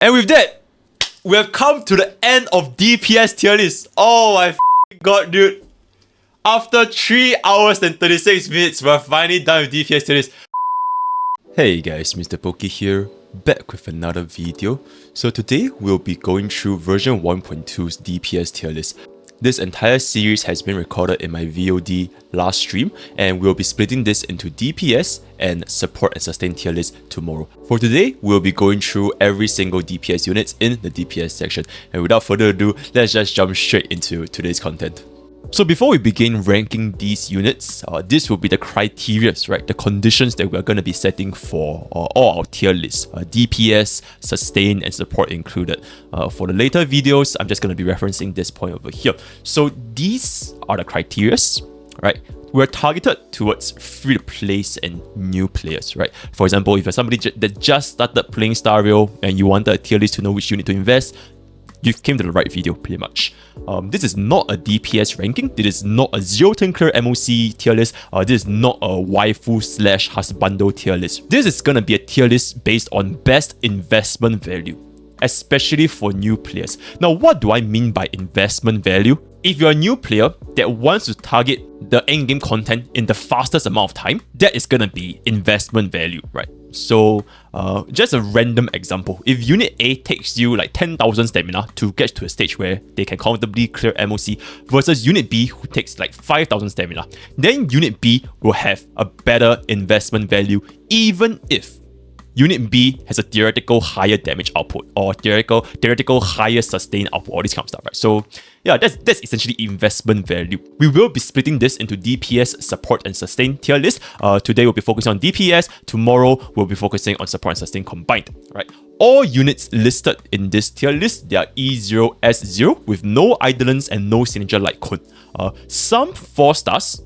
And with that, we have come to the end of DPS tier list. Oh my god, dude. After 3 hours and 36 minutes, we're finally done with DPS tier list. Hey guys, Mr. Poki here, back with another video. So today, we'll be going through version 1.2's DPS tier list. This entire series has been recorded in my VOD last stream, and we'll be splitting this into DPS and support and sustain tier list tomorrow. For today, we'll be going through every single DPS units in the DPS section. And without further ado, let's just jump straight into today's content. So before we begin ranking these units, this will be the criteria, right? The conditions that we're going to be setting for all our tier lists, DPS, sustain, and support included. For the later videos, I'm just going to be referencing this point over here. So these are the criteria, right? We're targeted towards free-to-play and new players, right? For example, if you're somebody that just started playing Star Rail and you wanted a tier list to know which unit to invest, you came to the right video, pretty much. This is not a DPS ranking. This is not a 0 turn clear MOC tier list. This is not a waifu / husbando tier list. This is gonna be a tier list based on best investment value, especially for new players. Now, what do I mean by investment value? If you're a new player that wants to target the endgame content in the fastest amount of time, that is gonna be investment value, right? So, just a random example. If Unit A takes you like 10,000 stamina to get to a stage where they can comfortably clear MOC versus Unit B who takes like 5,000 stamina, then Unit B will have a better investment value even if Unit B has a theoretical higher damage output or theoretical higher sustain output, all this kind of stuff, right? So yeah, that's essentially investment value. We will be splitting this into DPS, support, and sustain tier list. Today we'll be focusing on DPS. Tomorrow we'll be focusing on support and sustain combined, right? All units listed in this tier list, they are E0, S0 with no Eidolons and no signature like Kun. Some 4 stars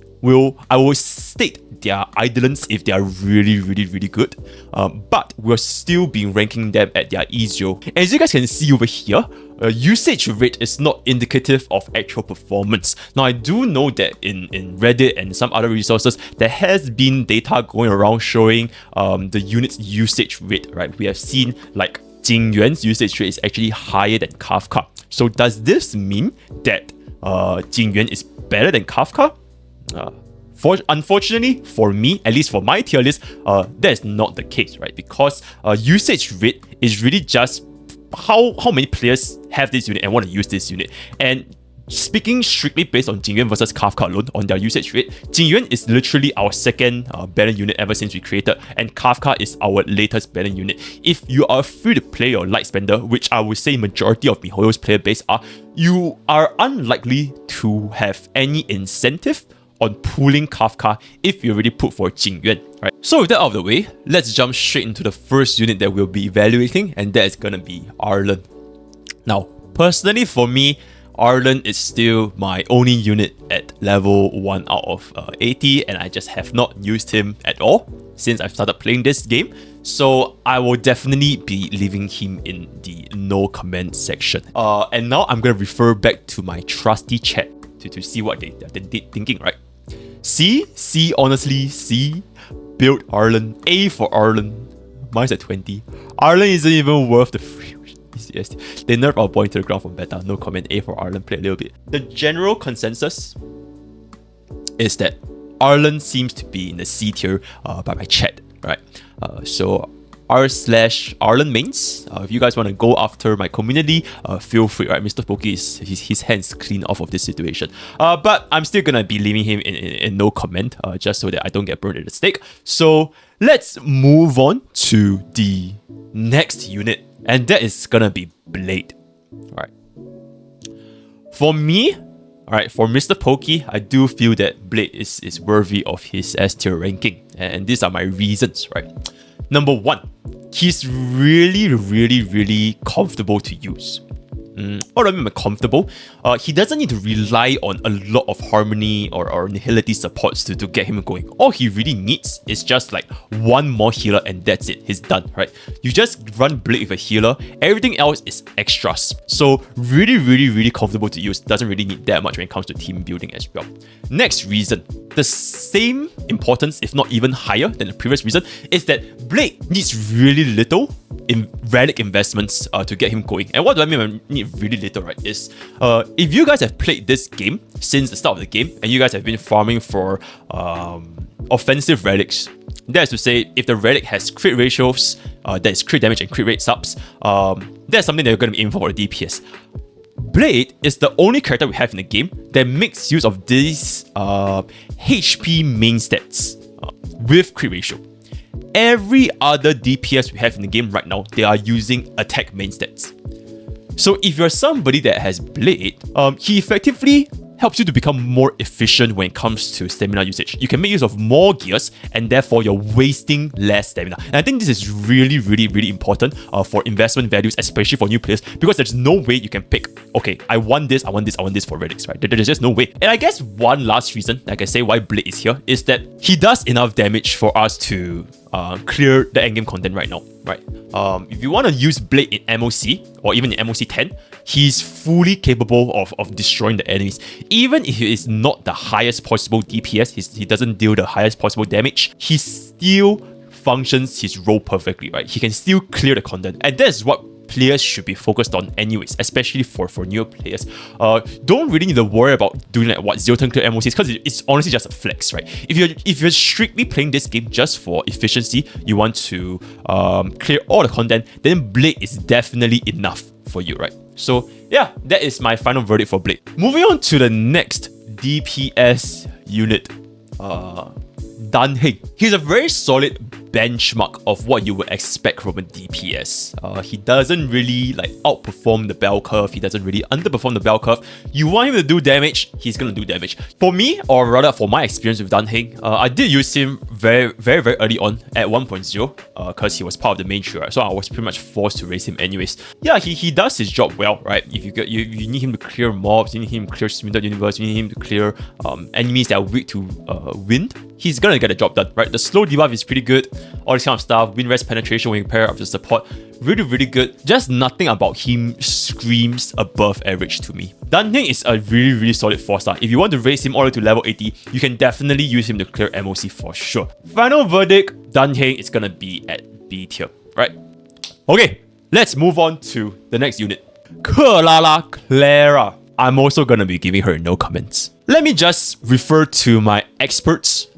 I will state their Eidolons if they are really good, but we'll still be ranking them at their E0. As you guys can see over here, usage rate is not indicative of actual performance. Now, I do know that in Reddit and some other resources, there has been data going around showing the unit's usage rate, right? We have seen like Jing Yuan's usage rate is actually higher than Kafka. So does this mean that Jing Yuan is better than Kafka? Unfortunately, for me, at least for my tier list, that is not the case, right? Because usage rate is really just how many players have this unit and want to use this unit. And speaking strictly based on Jing Yuan versus Kafka alone on their usage rate, Jing Yuan is literally our second banner unit ever since we created, and Kafka is our latest banner unit. If you are free to play or light spender, which I would say majority of MiHoYo's player base are, you are unlikely to have any incentive on pulling Kafka if you already put for Jing Yuan, right? So with that out of the way, let's jump straight into the first unit that we'll be evaluating, and that is gonna be Arlan. Now, personally for me, Arlan is still my only unit at level 1 out of 80, and I just have not used him at all since I've started playing this game. So I will definitely be leaving him in the no comment section. And now I'm gonna refer back to my trusty chat to see what they're thinking, right? C, honestly, C, build Arlan, A for Arlan, mine's at 20. Arlan isn't even worth the free. Yes, they nerf our point to the ground from beta, no comment, A for Arlan, play a little bit. The general consensus is that Arlan seems to be in the C tier by my chat, right? So r/Arlan mains. If you guys want to go after my community, feel free, right? Mr. Poki is his hands clean off of this situation. But I'm still gonna be leaving him in no comment, just so that I don't get burned at the stake. So let's move on to the next unit, and that is gonna be Blade. Alright. For me, alright, for Mr. Poki, I do feel that Blade is worthy of his S tier ranking, and these are my reasons, right? Number 1, he's really comfortable to use. What do I mean by comfortable? He doesn't need to rely on a lot of harmony or nihility supports to get him going. All he really needs is just like one more healer and that's it. He's done, right? You just run Blade with a healer. Everything else is extras. So really comfortable to use. Doesn't really need that much when it comes to team building as well. Next reason, the same importance, if not even higher than the previous reason, is that Blade needs really little in relic investments to get him going. And what do I mean by need really little, right? Is if you guys have played this game since the start of the game and you guys have been farming for offensive relics, that is to say, if the relic has crit ratios, that is crit damage and crit rate subs, that's something that you're going to be aiming for the DPS. Blade is the only character we have in the game that makes use of these HP main stats with crit ratio. Every other DPS we have in the game right now, they are using attack main stats. So if you're somebody that has Blade, he effectively helps you to become more efficient when it comes to stamina usage. You can make use of more gears and therefore you're wasting less stamina. And I think this is really important for investment values, especially for new players, because there's no way you can pick, okay, I want this for relics, right? There's just no way. And I guess one last reason, like I say, why Blade is here is that he does enough damage for us to clear the endgame content right now, right? If you want to use Blade in MOC or even in MOC 10, he's fully capable of destroying the enemies. Even if he is not the highest possible DPS, he doesn't deal the highest possible damage, he still functions his role perfectly, right? He can still clear the content, and that's what players should be focused on anyways, especially for newer players. Don't really need to worry about doing like what 0-turn clear MOCs, because it's honestly just a flex, right? If you're strictly playing this game just for efficiency, you want to clear all the content, then Blade is definitely enough for you, right? So yeah, that is my final verdict for Blade. Moving on to the next DPS unit, Heng. He's a very solid benchmark of what you would expect from a DPS. He doesn't really like outperform the bell curve. He doesn't really underperform the bell curve. You want him to do damage, he's gonna do damage. For me, or rather for my experience with Heng, I did use him very early on at 1.0 because he was part of the main trio, right? So I was pretty much forced to raise him anyways. Yeah, he does his job well, right? If you need him to clear mobs, you need him to clear Smithed Universe, you need him to clear enemies that are weak to wind, he's gonna get the job done, right? The slow debuff is pretty good. All this kind of stuff, wind rest penetration when you pair up the support, really good. Just nothing about him screams above average to me. Heng is a really solid 4-star. If you want to raise him all the way to level 80, you can definitely use him to clear MOC for sure. Final verdict, Heng is gonna be at B tier, right? Okay, let's move on to the next unit. Clara. I'm also gonna be giving her no comments. Let me just refer to my experts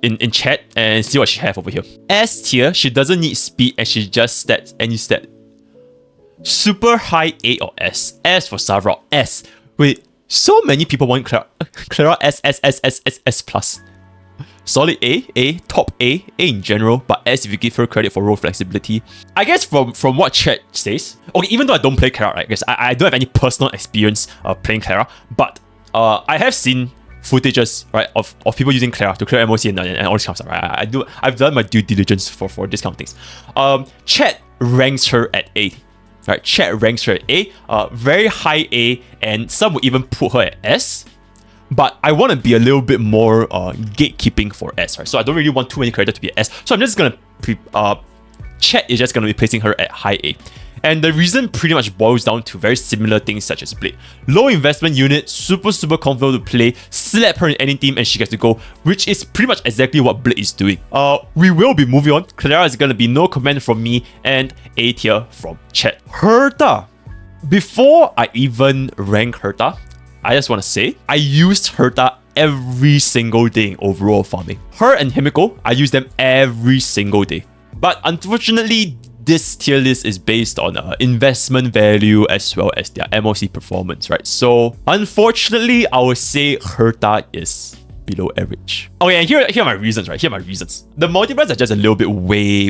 in chat and see what she have over here. S tier, she doesn't need speed and she just stats any stat. Super high A or S. S for Serval. S. Wait, so many people want Clara S plus. Solid A, top A in general, but S if you give her credit for role flexibility. I guess from what chat says, okay, even though I don't play Clara, right, because I don't have any personal experience of playing Clara, but I have seen footages, right, of people using Clara to clear MOC and all this kind of stuff, right? I've done my due diligence for this kind of things. Chat ranks her at A, right? Chat ranks her at A, very high A, and some would even put her at S. But I want to be a little bit more gatekeeping for S, right? So I don't really want too many characters to be at S. So I'm just gonna Chat is just gonna be placing her at high A. And the reason pretty much boils down to very similar things such as Blade. Low investment unit, super comfortable to play, slap her in any team and she gets to go, which is pretty much exactly what Blade is doing. We will be moving on. Clara is gonna be no comment from me and A tier from chat. Herta. Before I even rank Herta, I just want to say, I used Herta every single day in overall farming. Her and Himeko, I use them every single day. But unfortunately, this tier list is based on investment value as well as their MOC performance, right? So unfortunately, I would say Herta is below average. Okay, and here are my reasons, right? Here are my reasons. The multipliers are just a little bit way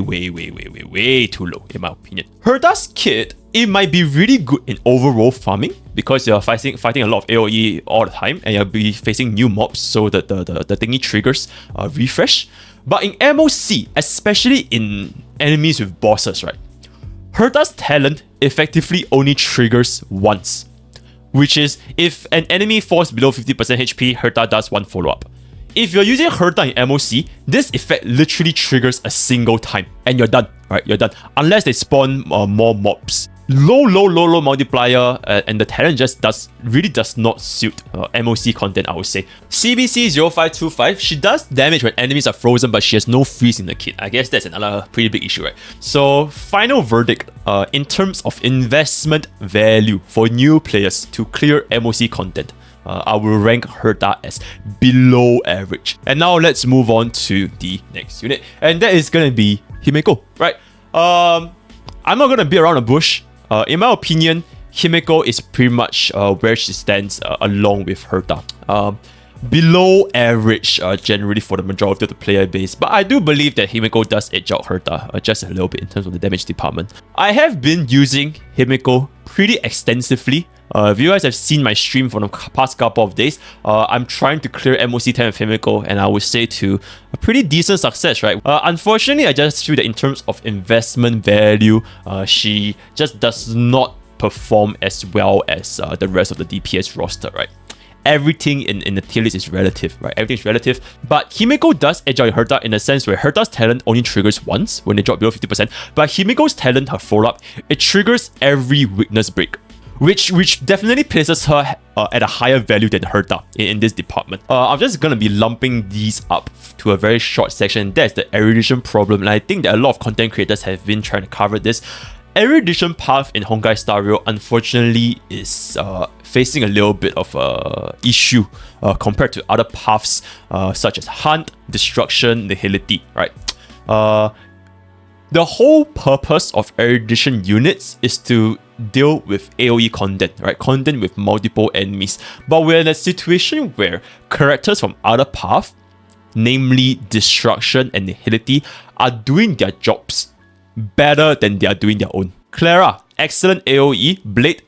too low, in my opinion. Herta's kit, it might be really good in overall farming because you're fighting a lot of AoE all the time and you'll be facing new mobs, so that the thingy triggers refresh. But in MOC, especially in enemies with bosses, right? Herta's talent effectively only triggers once, which is if an enemy falls below 50% HP, Herta does one follow-up. If you're using Herta in MOC, this effect literally triggers a single time and you're done, right? You're done. Unless they spawn more mobs. Low multiplier and the talent just really does not suit MOC content, I would say. CBC0525, she does damage when enemies are frozen, but she has no freeze in the kit. I guess that's another pretty big issue, right? So, final verdict, in terms of investment value for new players to clear MOC content, I will rank Herta as below average. And now let's move on to the next unit, and that is gonna be Himeko, right? I'm not gonna beat around the bush. In my opinion, Himeko is pretty much where she stands along with Herta. Below average generally for the majority of the player base, but I do believe that Himeko does edge out Herta just a little bit in terms of the damage department. I have been using Himeko pretty extensively. If you guys have seen my stream for the past couple of days, I'm trying to clear MOC 10 with Himeko, and I would say to a pretty decent success, right? Unfortunately, I just feel that in terms of investment value, she just does not perform as well as the rest of the DPS roster, right? Everything in the tier list is relative, right? Everything is relative. But Himeko does edge out Herta in a sense where Herta's talent only triggers once when they drop below 50%. But Himeko's talent, her follow-up, it triggers every weakness break, which definitely places her at a higher value than Herta in this department. I'm just gonna be lumping these up to a very short section. That's the erudition problem, and I think that a lot of content creators have been trying to cover this. Erudition path in Honkai Star Rail unfortunately is facing a little bit of a issue compared to other paths such as Hunt, Destruction, Nihility, right? The whole purpose of erudition units is to deal with AoE content, right? Content with multiple enemies. But we're in a situation where characters from other paths, namely Destruction and Nihility, are doing their jobs better than they are doing their own. Clara, excellent AoE. Blade,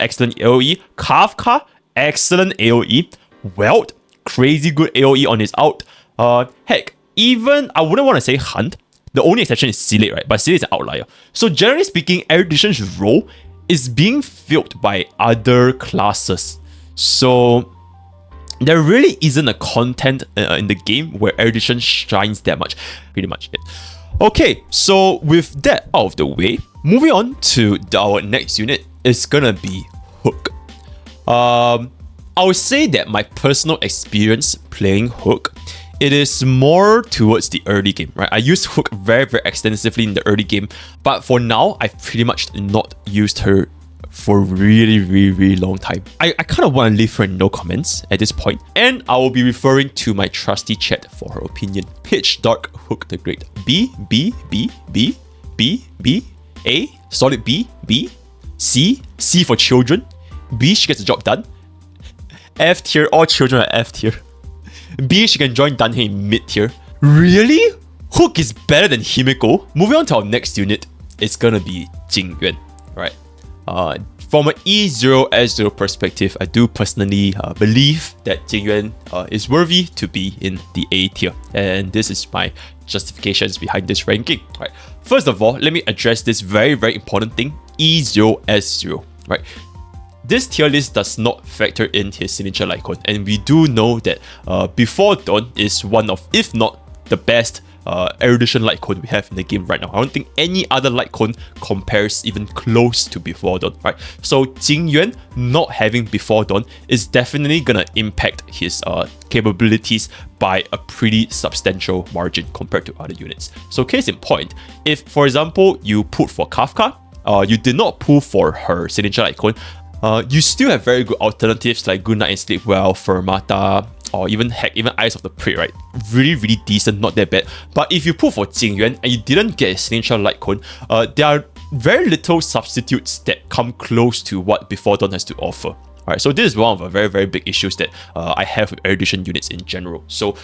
excellent AoE. Kafka, excellent AoE. Welt, crazy good AoE on his out. Heck, even, I wouldn't want to say Hunt. The only exception is Seele, right? But Seele is an outlier. So generally speaking, erudition's role is being filled by other classes. So there really isn't a content in the game where erudition shines that much. Pretty much it. Okay, so with that out of the way, moving on to our next unit is gonna be Hook. I would say that my personal experience playing Hook, it is more towards the early game, right? I use Hook very extensively in the early game, but for now, I've pretty much not used her for a really long time. I kind of want to leave her no comments at this point, and I will be referring to my trusty chat for her opinion. Pitch Dark Hook the Great. B, B, B, B, B, B, A, solid B, B, C, C for children. B, she gets the job done. F tier, all children are F tier. B, she can join Danhei in mid tier. Really? Hook is better than Himeko? Moving on to our next unit, it's gonna be Jing Yuan, right? From an E0S0 perspective, I do personally believe that Jing Yuan is worthy to be in the A tier, and this is my justifications behind this ranking. Right. First of all, let me address this very important thing: E0S0. Right. This tier list does not factor in his signature Lycon, and we do know that Before Dawn is one of, if not the best, erudition light cone we have in the game right now. I don't think any other light cone compares even close to Before Dawn, right? So Jing Yuan not having Before Dawn is definitely gonna impact his capabilities by a pretty substantial margin compared to other units. So case in point, if for example you put for Kafka, you did not pull for her signature light cone, you still have very good alternatives like Good Night and Sleep Well, Fermata, or even heck, even Eyes of the Prey, right? Really decent, not that bad. But if you put for Jing Yuan and you didn't get a signature light cone, there are very little substitutes that come close to what Before Dawn has to offer. Alright, so this is one of the very big issues that I have with erudition units in general. So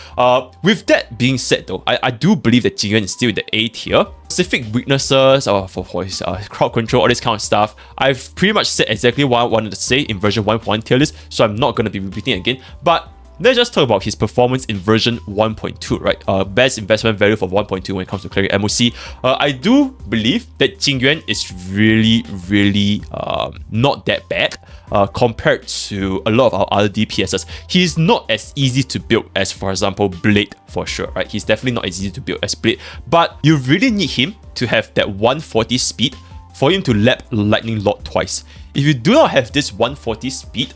with that being said though, I do believe that Jing Yuan is still in the A tier. Specific weaknesses for his crowd control, all this kind of stuff, I've pretty much said exactly what I wanted to say in version 1.1 tier list, so I'm not going to be repeating again. But let's just talk about his performance in version 1.2, right? Best investment value for 1.2 when it comes to clearing MOC. I do believe that Jing Yuan is really not that bad compared to a lot of our other DPSs. He's not as easy to build as, for example, Blade for sure, right? He's definitely not as easy to build as Blade, but you really need him to have that 140 speed for him to lap Lightning Lord twice. If you do not have this 140 speed,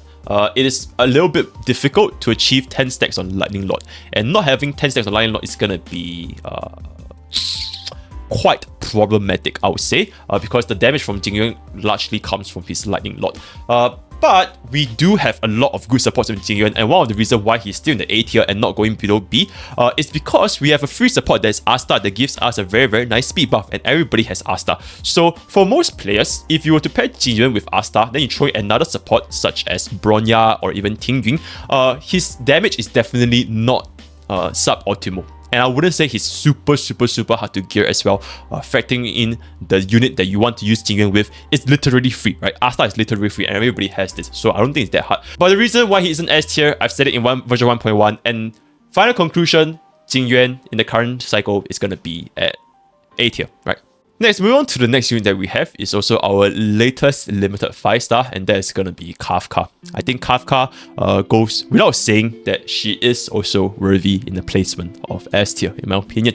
it is a little bit difficult to achieve 10 stacks on Lightning Lord. And not having 10 stacks on Lightning Lord is gonna be quite problematic, I would say, because the damage from Jing Yuan largely comes from his Lightning Lord. But we do have a lot of good supports with Jing Yuan, and one of the reasons why he's still in the A tier and not going below B is because we have a free support that's Asta that gives us a very nice speed buff, and everybody has Asta. So for most players, if you were to pair Jing Yuan with Asta, then you throw in another support such as Bronya or even Tingyun, his damage is definitely not suboptimal. And I wouldn't say he's super hard to gear as well. Factoring in the unit that you want to use Jing Yuan with is literally free, right? Asta is literally free and everybody has this, so I don't think it's that hard. But the reason why he isn't S tier, I've said it in version 1.1, and final conclusion, Jing Yuan in the current cycle is gonna be at A tier, right? Next, moving on to the next unit that we have is also our latest limited 5-star, and that is going to be Kafka. I think Kafka goes without saying that she is also worthy in the placement of S tier, in my opinion,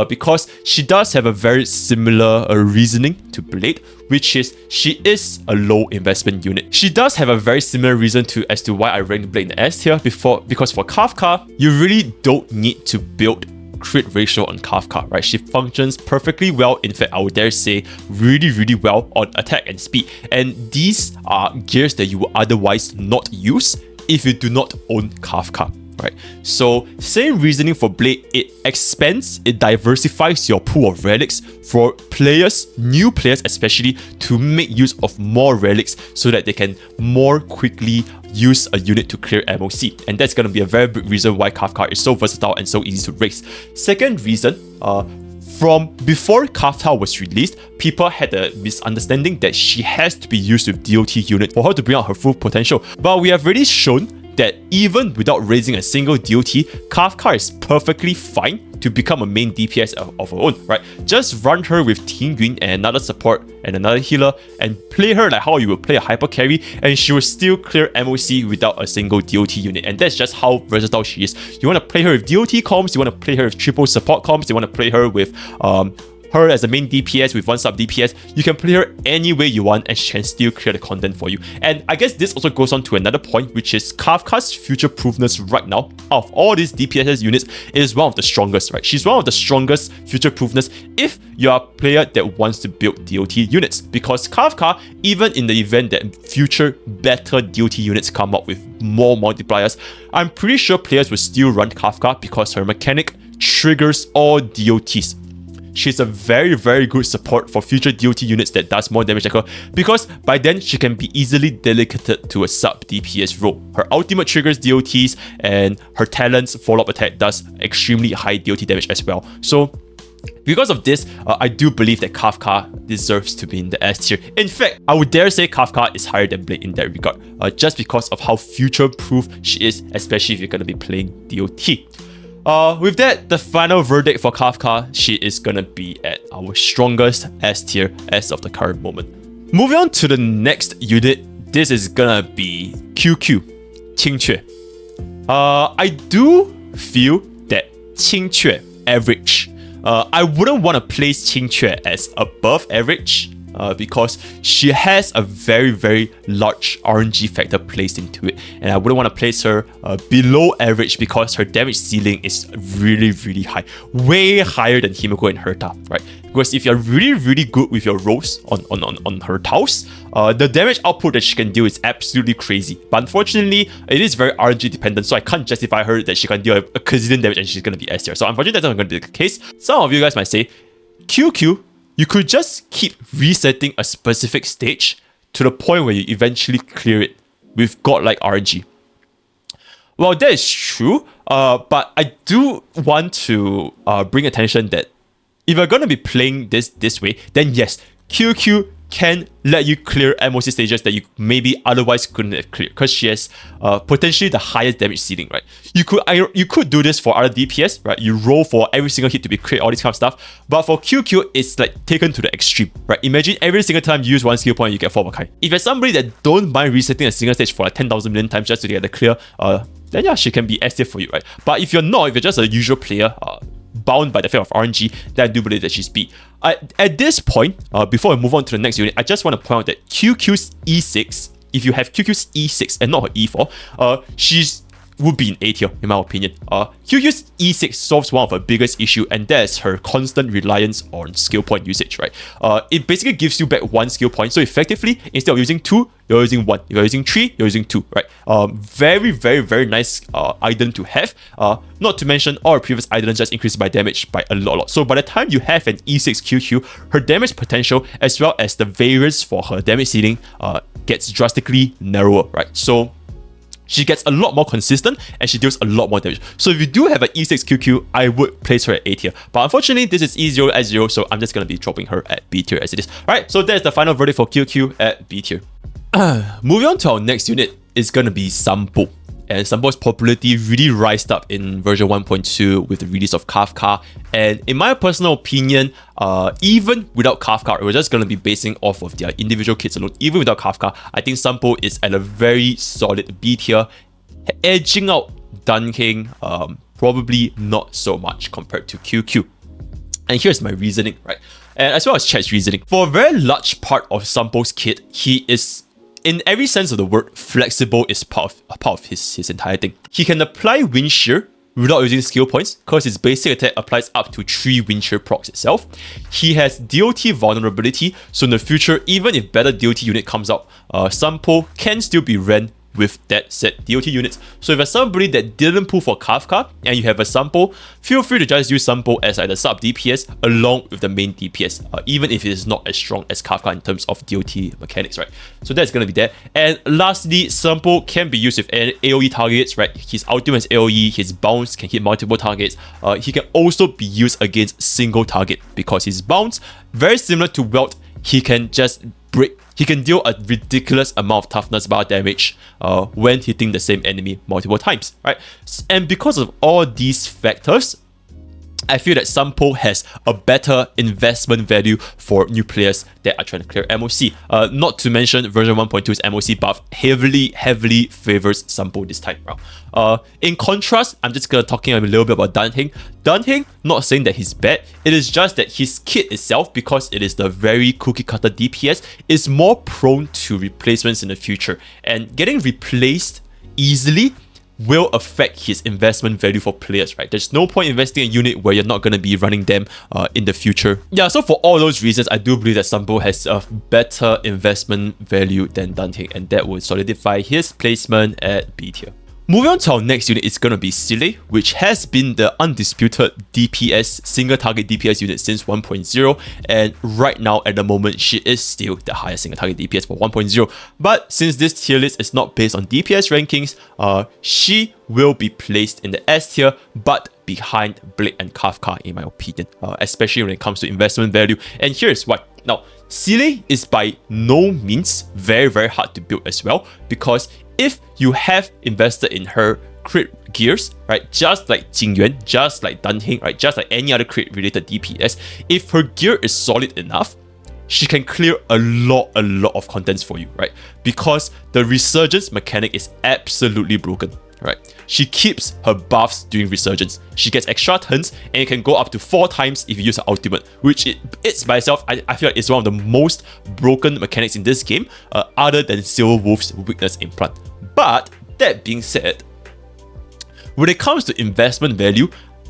because she does have a very similar reasoning to Blade, which is she is a low investment unit. She does have a very similar reason as to why I ranked Blade in S tier because for Kafka, you really don't need to build crit ratio on Kafka, right? She functions perfectly well. In fact, I would dare say really well on attack and speed. And these are gears that you would otherwise not use if you do not own Kafka, right? So same reasoning for Blade. It expands, it diversifies your pool of relics for players, new players especially, to make use of more relics so that they can more quickly use a unit to clear MOC. And that's going to be a very big reason why Kafka is so versatile and so easy to race. Second reason, from before Kafka was released, people had a misunderstanding that she has to be used with DOT unit for her to bring out her full potential. But we have already shown that even without raising a single DOT, Kafka is perfectly fine to become a main DPS of her own, right? Just run her with Tingyun and another support and another healer and play her like how you would play a hyper carry, and she will still clear MOC without a single DOT unit. And that's just how versatile she is. You want to play her with DOT comms, you want to play her with triple support comms, you want to play her with her as a main DPS with one sub DPS, you can play her any way you want and she can still clear the content for you. And I guess this also goes on to another point, which is Kafka's future-proofness right now, of all these DPS units, is one of the strongest, right? She's one of the strongest future-proofness if you're a player that wants to build DOT units, because Kafka, even in the event that future better DOT units come up with more multipliers, I'm pretty sure players will still run Kafka because her mechanic triggers all DOTs. She's a very good support for future DOT units that does more damage like her, because by then she can be easily delegated to a sub DPS role. Her ultimate triggers DOTs and her talent's follow-up attack does extremely high DOT damage as well. So because of this, I do believe that Kafka deserves to be in the S tier. In fact, I would dare say Kafka is higher than Blade in that regard, just because of how future-proof she is, especially if you're going to be playing DOT. With that, the final verdict for Kafka, she is gonna be at our strongest S tier as of the current moment. Moving on to the next unit, this is gonna be Qingque, Qingque. I do feel that Qingque average. I wouldn't want to place Qingque as above average, because she has a very large RNG factor placed into it, and I wouldn't want to place her below average because her damage ceiling is really high, way higher than Himeko and Herta, right? Because if you're really good with your rolls on her tiles, the damage output that she can deal is absolutely crazy. But unfortunately, it is very RNG dependent, so I can't justify her that she can deal a gazillion damage and she's gonna be S tier. So unfortunately, that's not going to be the case. Some of you guys might say, Qingque, you could just keep resetting a specific stage to the point where you eventually clear it with godlike RNG. Well, that is true, but I do want to bring attention that if you're going to be playing this way, then yes, Qingque can let you clear MOC stages that you maybe otherwise couldn't have cleared, because she has potentially the highest damage ceiling, right? You could do this for other DPS, right? You roll for every single hit to be crit, all this kind of stuff. But for Qingque, it's like taken to the extreme, right? Imagine every single time you use one skill point, you get 4 Honkai. If you're somebody that don't mind resetting a single stage for like 10,000 million times just to get the clear, then yeah, she can be S tier for you, right? But if you're not, if you're just a usual player, bound by the fear of RNG, then I do believe that she's B. At this point, before we move on to the next unit, I just want to point out that Qingque's E6, if you have Qingque's E6 and not her E4, she's would be in A tier, in my opinion. Qingque's E6 solves one of her biggest issue, and that is her constant reliance on skill point usage, right? It basically gives you back 1 skill point, so effectively, instead of using 2, you're using 1. If you're using 3, you're using 2, right? Very, very, very nice item to have. Not to mention, all her previous items just increased by damage by a lot. So by the time you have an E6 Qingque, her damage potential as well as the variance for her damage ceiling gets drastically narrower, right? So she gets a lot more consistent and she deals a lot more damage. So if you do have an E6 Qingque, I would place her at A tier. But unfortunately, this is E0 S0, so I'm just going to be dropping her at B tier as it is. Alright, so that's the final verdict for Qingque at B tier. Moving on to our next unit is going to be Sampo. And Sampo's popularity really rised up in version 1.2 with the release of Kafka. And in my personal opinion, even without Kafka, we're just going to be basing off of their individual kits alone. Even without Kafka, I think Sampo is at a very solid B tier, edging out Yanqing, probably not so much compared to Qingque. And here's my reasoning, right? And as well as Chat's reasoning. For a very large part of Sampo's kit, he is, in every sense of the word, flexible is part of his entire thing. He can apply Wind Shear without using skill points, because his basic attack applies up to 3 Wind Shear procs itself. He has DOT vulnerability, so in the future, even if better DOT unit comes out, Sampo can still be ran with that set DOT units. So if you're somebody that didn't pull for Kafka and you have a Sampo, feel free to just use Sampo as like the sub DPS along with the main DPS, even if it is not as strong as Kafka in terms of DOT mechanics, right? So that's going to be that. And lastly, Sampo can be used with AoE targets, right? His ultimate is AoE, his bounce can hit multiple targets. He can also be used against single target because his bounce, very similar to Welt, he can just break. He can deal a ridiculous amount of toughness bar damage when hitting the same enemy multiple times, right? And because of all these factors, I feel that Sampo has a better investment value for new players that are trying to clear MOC. Not to mention version 1.2's MOC buff heavily favors Sampo this time around. In contrast, I'm just talking a little bit about Yanqing. Yanqing, not saying that he's bad, it is just that his kit itself, because it is the very cookie cutter DPS, is more prone to replacements in the future. And getting replaced easily will affect his investment value for players, right? There's no point investing in a unit where you're not going to be running them in the future. Yeah, so for all those reasons, I do believe that Sampo has a better investment value than Yanqing, and that would solidify his placement at B tier. Moving on to our next unit, it's going to be Seele, which has been the undisputed DPS, single target DPS unit since 1.0, and right now at the moment she is still the highest single target DPS for 1.0. But since this tier list is not based on DPS rankings, she will be placed in the S tier, but behind Blade and Kafka in my opinion, especially when it comes to investment value. And here's why. Now, Seele is by no means very hard to build as well, because if you have invested in her crit gears, right, just like Jing Yuan, just like Yanqing, right, just like any other crit related DPS, if her gear is solid enough, she can clear a lot of contents for you, right? Because the resurgence mechanic is absolutely broken, right? She keeps her buffs during resurgence. She gets extra turns and it can go up to 4 times if you use her ultimate, which it's by itself, I feel like it's one of the most broken mechanics in this game, other than Silver Wolf's weakness implant. But that being said, when it comes to investment value,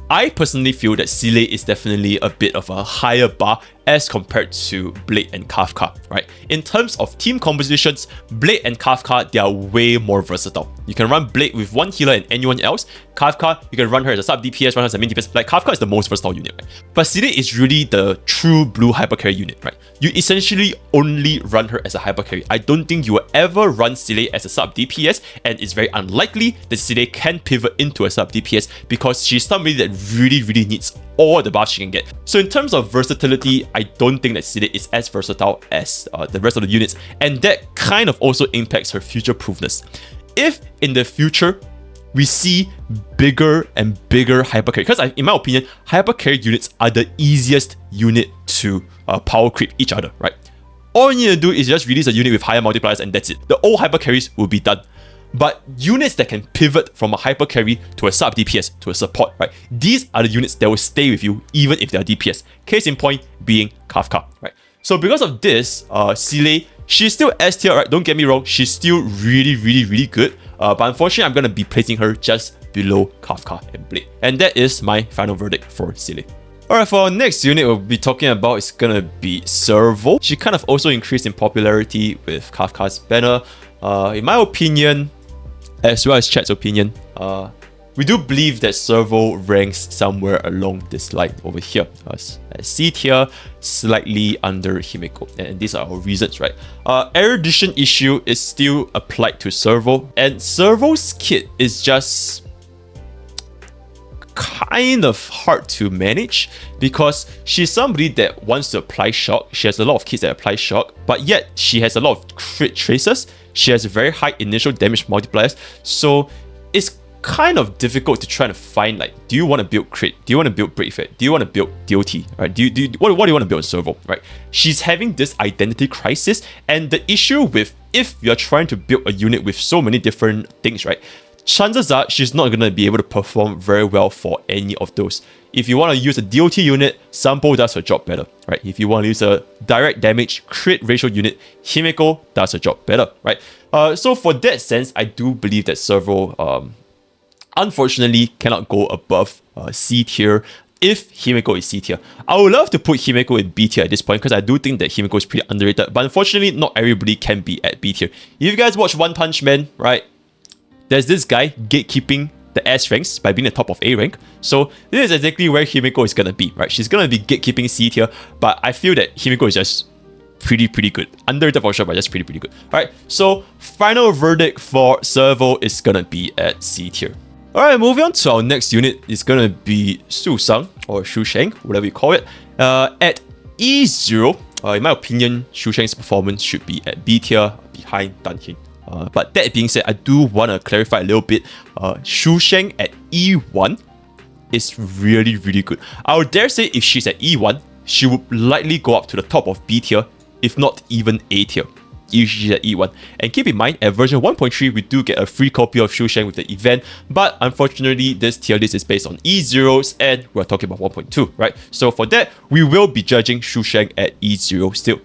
I personally feel that Seele is definitely a bit of a higher bar as compared to Blade and Kafka, right? In terms of team compositions, Blade and Kafka, they are way more versatile. You can run Blade with one healer and anyone else. Kafka, you can run her as a sub DPS, run her as a main DPS. Like, Kafka is the most versatile unit, right? But Seele is really the true blue hypercarry unit, right? You essentially only run her as a hypercarry. I don't think you will ever run Seele as a sub DPS, and it's very unlikely that Seele can pivot into a sub DPS because she's somebody that really needs all the buffs she can get. So in terms of versatility, I don't think that Seele is as versatile as the rest of the units, and that kind of also impacts her future-proofness. If in the future we see bigger and bigger hypercarry, because in my opinion, hypercarry units are the easiest unit to power creep each other, right? All you need to do is just release a unit with higher multipliers and that's it. The old hypercarries will be done. But units that can pivot from a hypercarry to a sub DPS to a support, right? These are the units that will stay with you even if they are DPS. Case in point being Kafka, right? So because of this, Seele, she's still S tier, right? Don't get me wrong, she's still really good. But unfortunately, I'm gonna be placing her just below Kafka and Blade. And that is my final verdict for Seele. Alright, for our next unit we'll be talking about is gonna be Serval. She kind of also increased in popularity with Kafka's banner. In my opinion, as well as chat's opinion, we do believe that Serval ranks somewhere along this line over here. C tier, slightly under Himeko, and these are our reasons, right? Erudition issue is still applied to Serval, and Serval's kit is just kind of hard to manage because she's somebody that wants to apply shock. She has a lot of kits that apply shock, but yet she has a lot of crit traces. She has very high initial damage multipliers, so it's kind of difficult to try to find, like, do you want to build crit? Do you want to build break effect? Do you want to build DOT? Right? What do you want to build in Serval? Right? She's having this identity crisis, and the issue with if you're trying to build a unit with so many different things, right? Chances are she's not going to be able to perform very well for any of those. If you want to use a DOT unit, Sampo does her job better, right? If you want to use a direct damage crit ratio unit, Himeko does her job better, right? So for that sense, I do believe that Serval, unfortunately, cannot go above C tier if Himeko is C tier. I would love to put Himeko in B tier at this point because I do think that Himeko is pretty underrated, but unfortunately, not everybody can be at B tier. If you guys watch One Punch Man, right? There's this guy gatekeeping the S ranks by being the top of A rank. So this is exactly where Himeko is gonna be, right? She's gonna be gatekeeping C tier, but I feel that Himeko is just pretty good. Underrated for sure, but just pretty good. Alright, so final verdict for Serval is gonna be at C tier. Alright, moving on to our next unit is gonna be Sushang or Sushang, whatever you call it. At E0, in my opinion, Sushang's performance should be at B tier behind Yanqing. But that being said, I do want to clarify a little bit. Sushang at E1 is really good. I would dare say if she's at E1, she would likely go up to the top of B tier, if not even A tier, if she's at E1. And keep in mind, at version 1.3, we do get a free copy of Sushang with the event, but unfortunately, this tier list is based on E0s, and we're talking about 1.2, right? So for that, we will be judging Sushang at E0 still.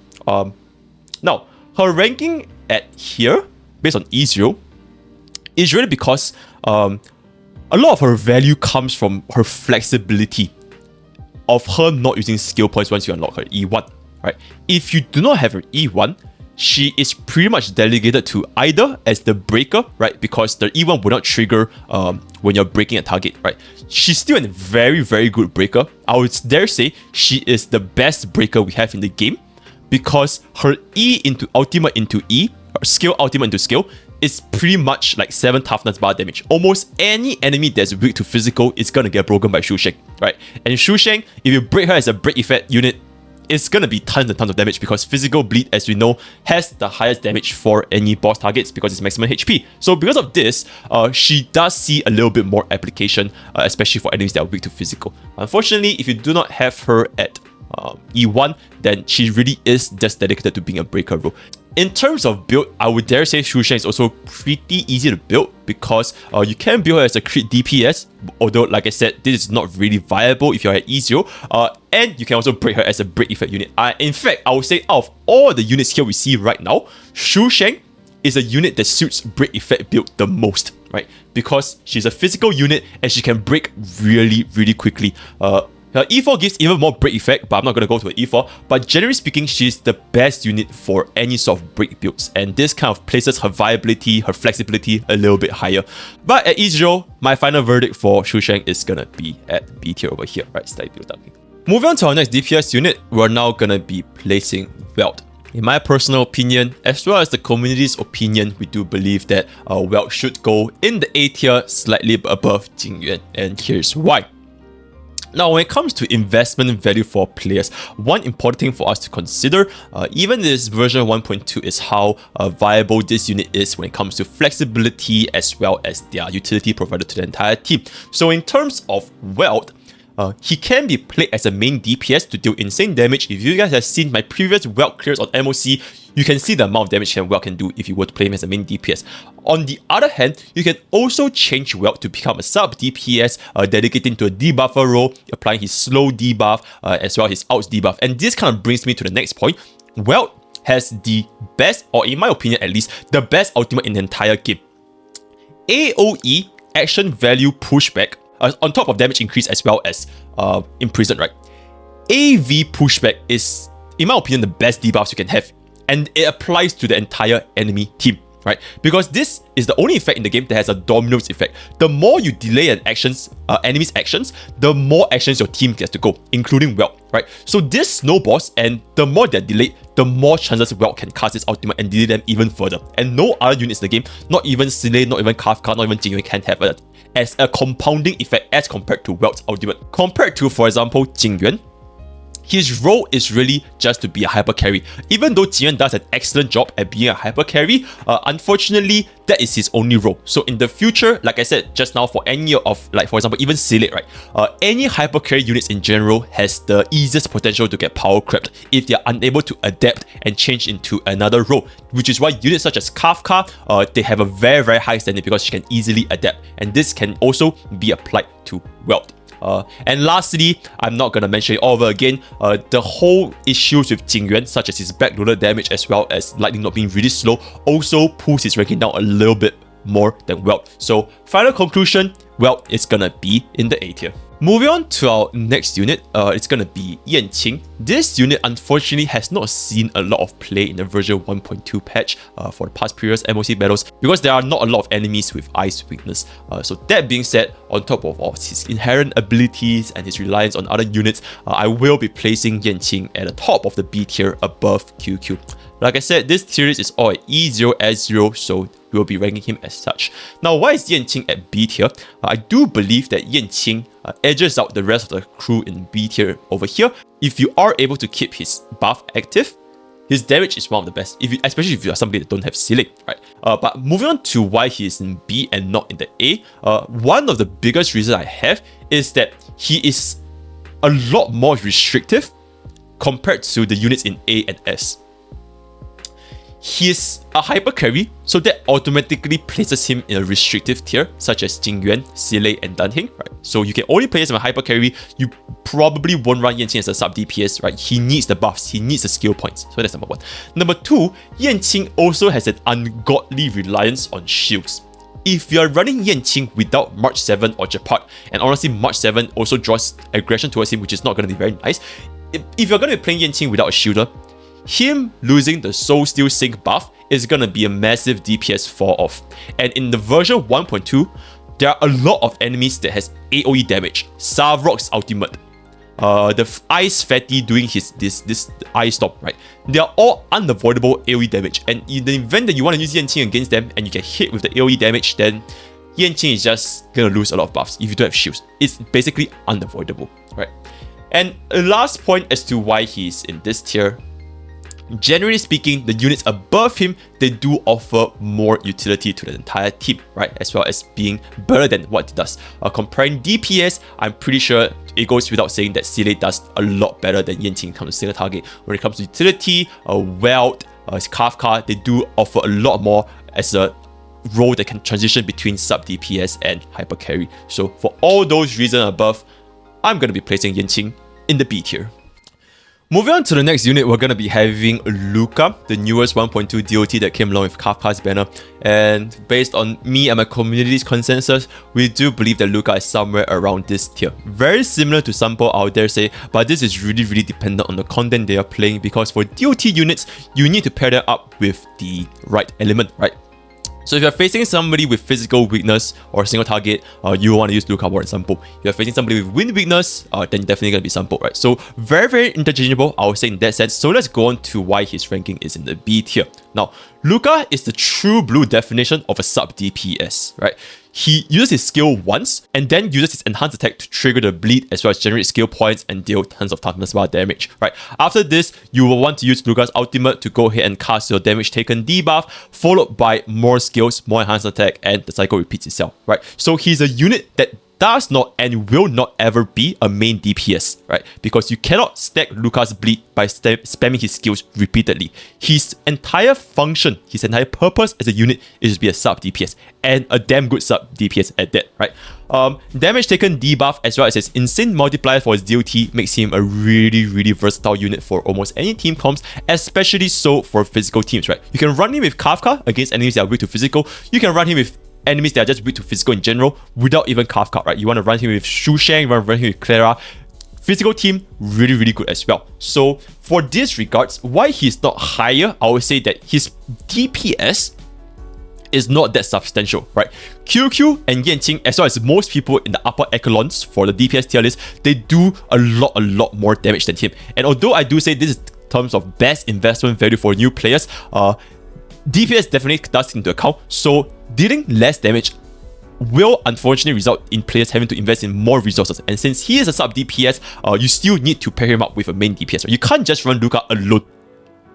Now, her ranking at here, based on E0, is really because a lot of her value comes from her flexibility of her not using skill points once you unlock her E1, right? If you do not have her E1, she is pretty much delegated to either as the breaker, right? Because the E1 will not trigger when you're breaking a target, right? She's still a very good breaker. I would dare say she is the best breaker we have in the game because her E into ultimate into E, skill ultimate into skill, is pretty much like 7 toughness bar damage. Almost any enemy that's weak to physical is gonna get broken by Sushang, right? And Sushang, if you break her as a break effect unit, it's gonna be tons and tons of damage because physical bleed, as we know, has the highest damage for any boss targets because it's maximum HP. So because of this, she does see a little bit more application, especially for enemies that are weak to physical. Unfortunately, if you do not have her at E1, then she really is just dedicated to being a breaker role. In terms of build, I would dare say Sushang is also pretty easy to build because you can build her as a crit DPS, although like I said, this is not really viable if you're at E0, and you can also break her as a break effect unit. In fact, I would say out of all the units here we see right now, Sushang is a unit that suits break effect build the most, right? Because she's a physical unit and she can break really quickly. Her E4 gives even more break effect, but I'm not going to go to an E4. But generally speaking, she's the best unit for any sort of break builds. And this kind of places her viability, her flexibility a little bit higher. But at E0, my final verdict for Sushang is going to be at B tier over here, right? Slightly build up. Moving on to our next DPS unit, we're now going to be placing Welt. In my personal opinion, as well as the community's opinion, we do believe that Welt should go in the A tier, slightly above Jing Yuan. And here's why. Now, when it comes to investment value for players, one important thing for us to consider, even this version 1.2, is how viable this unit is when it comes to flexibility as well as their utility provided to the entire team. So in terms of Welt, he can be played as a main DPS to deal insane damage. If you guys have seen my previous Welt clears on MOC, you can see the amount of damage that Welt can do if you were to play him as a main DPS. On the other hand, you can also change Welt to become a sub DPS, dedicating to a debuffer role, applying his slow debuff as well as his outs debuff. And this kind of brings me to the next point. Welt has the best, or in my opinion at least, the best ultimate in the entire game. AoE, action value pushback, on top of damage increase as well as imprison, right? AV pushback is, in my opinion, the best debuffs you can have, and it applies to the entire enemy team, right? Because this is the only effect in the game that has a dominoes effect. The more you delay an enemy's actions, the more actions your team gets to go, including Welt, right? So this snowballs, and the more they're delayed, the more chances Welt can cast its ultimate and delay them even further. And no other units in the game, not even Seele, not even Kafka, not even Jing Yuan, can have that as a compounding effect as compared to Welt's ultimate. Compared to, for example, Jing Yuan, his role is really just to be a hyper carry. Even though Jing Yuan does an excellent job at being a hyper carry, unfortunately, that is his only role. So in the future, like I said just now, for any of, like for example, even Seele, right? Any hyper carry units in general has the easiest potential to get power crept if they are unable to adapt and change into another role, which is why units such as Kafka, they have a very, very high standing because she can easily adapt. And this can also be applied to Welt. And lastly, I'm not gonna mention it all over again, the whole issues with Jing Yuan, such as his backloader damage as well as lightning not being really slow, also pulls his ranking down a little bit more than Welt. So final conclusion, Welt is gonna be in the A tier. Moving on to our next unit, it's gonna be Yanqing. This unit unfortunately has not seen a lot of play in the version 1.2 patch for the past previous MOC battles because there are not a lot of enemies with ice weakness. So that being said, on top of all his inherent abilities and his reliance on other units, I will be placing Yanqing at the top of the B tier above Qingque. Like I said, this tier list is all at E0, S0, so we'll be ranking him as such. Now, why is Yanqing at B tier? I do believe that Yanqing edges out the rest of the crew in B tier over here. If you are able to keep his buff active, his damage is one of the best, especially if you are somebody that don't have Seele, right? But moving on to why he is in B and not in the A, one of the biggest reasons I have is that he is a lot more restrictive compared to the units in A and S. He's a hyper carry, so that automatically places him in a restrictive tier, such as Jing Yuan, Seele, and Heng, right? So you can only play as a hyper carry. You probably won't run Yanqing as a sub DPS, right? He needs the buffs, he needs the skill points. So that's number one. Number two, Yanqing also has an ungodly reliance on shields. If you're running Yanqing without March 7 or Japat, and honestly March 7 also draws aggression towards him, which is not going to be very nice. If you're going to be playing Yanqing without a shielder, him losing the Soul Steel Sync buff is gonna be a massive DPS fall off. And in the version 1.2, there are a lot of enemies that has AoE damage. Savrok's ultimate, the Ice Fatty doing this Ice Storm, right? They are all unavoidable AoE damage. And in the event that you want to use Yanqing against them and you get hit with the AoE damage, then Yanqing is just gonna lose a lot of buffs if you don't have shields. It's basically unavoidable, right? And the last point as to why he's in this tier, generally speaking, the units above him, they do offer more utility to the entire team, right? As well as being better than what it does. Comparing DPS, I'm pretty sure it goes without saying that Seele does a lot better than Yanqing when it comes to single target. When it comes to utility, Welt, Kafka, they do offer a lot more as a role that can transition between sub DPS and hyper carry. So for all those reasons above, I'm going to be placing Yanqing in the B tier. Moving on to the next unit, we're going to be having Luka, the newest 1.2 DOT that came along with Kafka's banner. And based on me and my community's consensus, we do believe that Luka is somewhere around this tier. Very similar to Sampo, I would dare say, but this is really, really dependent on the content they are playing, because for DOT units, you need to pair them up with the right element, right? So if you're facing somebody with physical weakness or single target, you want to use Luka more than Sampo. If you're facing somebody with wind weakness, then definitely going to be Sampo, right? So very, very interchangeable, I would say, in that sense. So let's go on to why his ranking is in the B tier. Now, Luka is the true blue definition of a sub DPS, right? He uses his skill once and then uses his enhanced attack to trigger the bleed as well as generate skill points and deal tons of toughness bar damage, right? After this, you will want to use Luka's ultimate to go ahead and cast your damage taken debuff, followed by more skills, more enhanced attack, and the cycle repeats itself, right? So he's a unit that does not and will not ever be a main DPS, right? Because you cannot stack Luka's bleed by spamming his skills repeatedly. His entire function, his entire purpose as a unit is to be a sub DPS, and a damn good sub DPS at that, right? Damage taken debuff as well as his insane multiplier for his DOT makes him a really versatile unit for almost any team comps, especially so for physical teams, right? You can run him with Kafka against enemies that are weak to physical. You can run him with enemies that are just weak to physical in general without even Kafka, right? You want to run him with Sushang, you want to run him with Clara. Physical team, really good as well. So for this regards, why he's not higher, I would say that his DPS is not that substantial, right? Qingque and Yanqing, as well as most people in the upper echelons for the DPS tier list, they do a lot more damage than him. And although I do say this is in terms of best investment value for new players, DPS definitely does take into account, so dealing less damage will unfortunately result in players having to invest in more resources. And since he is a sub DPS, you still need to pair him up with a main DPS, right? You can't just run Luka alone,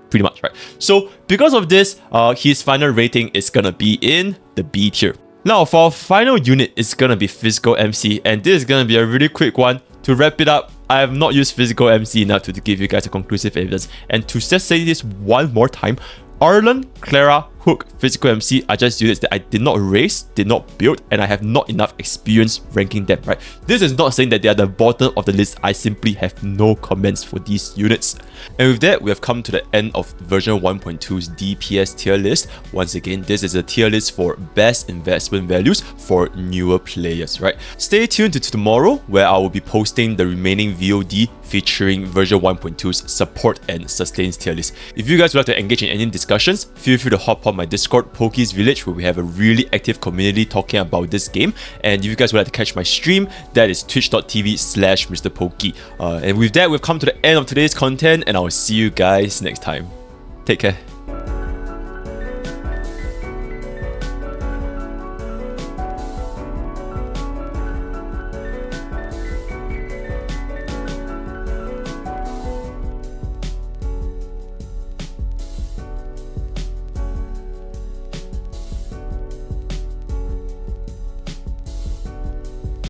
pretty much, right? So because of this, his final rating is gonna be in the B tier. Now for our final unit, it's gonna be Physical MC, and this is gonna be a really quick one. To wrap it up, I have not used Physical MC enough to give you guys a conclusive evidence. And to just say this one more time, Arlan, Clara, Hook, Physical MC are just units that I did not raise, did not build, and I have not enough experience ranking them, right? This is not saying that they are the bottom of the list. I simply have no comments for these units. And with that, we have come to the end of version 1.2's DPS tier list. Once again, this is a tier list for best investment values for newer players, right? Stay tuned to tomorrow, where I will be posting the remaining VOD featuring version 1.2's support and sustains tier list. If you guys would like to engage in any discussions, feel free to hop on my Discord, Poki's Village, where we have a really active community talking about this game. And if you guys would like to catch my stream, that is twitch.tv/MrPoki. And with that, we've come to the end of today's content, and I'll see you guys next time. Take care.